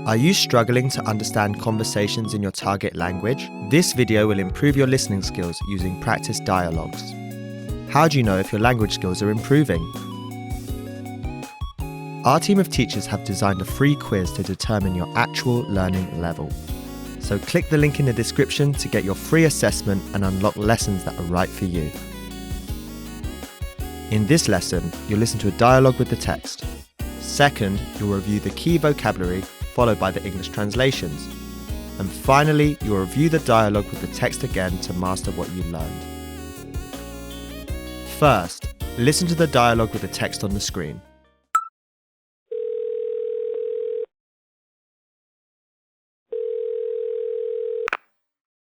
Are you struggling to understand conversations in your target language? This video will improve your listening skills using practice dialogues. How do you know if your language skills are improving? Our team of teachers have designed a free quiz to determine your actual learning level. So click the link in the description to get your free assessment and unlock lessons that are right for you. In this lesson, you'll listen to a dialogue with the text. Second, you'll review the key vocabulary followed by the English translations. And finally, you'll review the dialogue with the text again to master what you learned. First, listen to the dialogue with the text on the screen.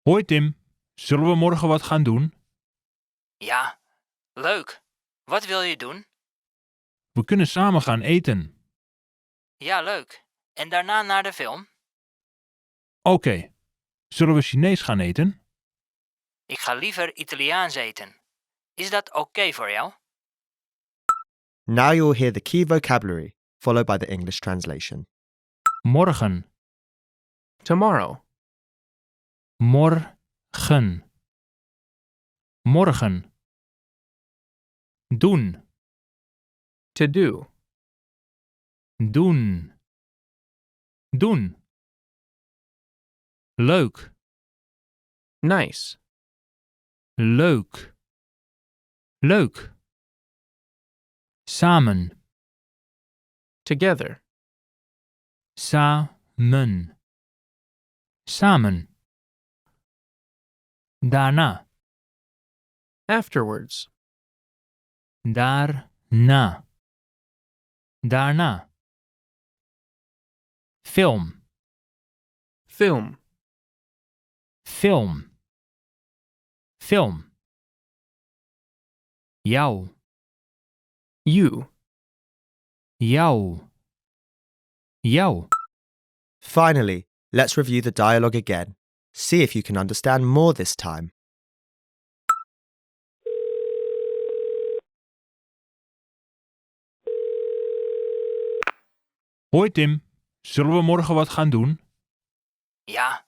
Hoi Tim, zullen we morgen wat gaan doen? Ja, leuk. Wat wil je doen? We kunnen samen gaan eten. Ja, leuk. En daarna naar de film? Oké, zullen we Chinees gaan eten? Ik ga liever Italiaans eten. Is dat oké voor jou? Now you'll hear the key vocabulary, followed by the English translation. Morgen, Tomorrow. morgen, morgen. Doen, To do. doen, doen. Leuk, Nice. leuk, leuk. Samen, Together. samen, samen. Daarna, Afterwards. daarna, daarna. Film, Film. film, film. Jou, You. jou, jou. Finally, let's review the dialogue again. See if you can understand more this time. Hoi Tim, zullen we morgen wat gaan doen? Ja,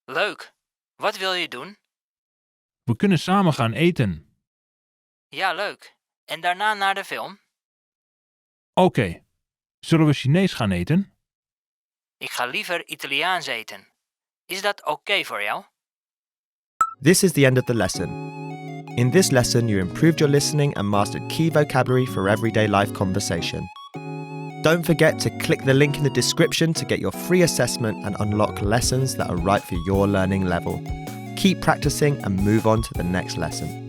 leuk. Wat wil je doen? We kunnen samen gaan eten. Ja, leuk. En daarna naar de film? Oké, zullen we Chinees gaan eten? Ik ga liever Italiaans eten. Is dat oké voor jou? This is the end of the lesson. In this lesson, you improved your listening and mastered key vocabulary for everyday life conversation. Don't forget to click the link in the description to get your free assessment and unlock lessons that are right for your learning level. Keep practicing and move on to the next lesson.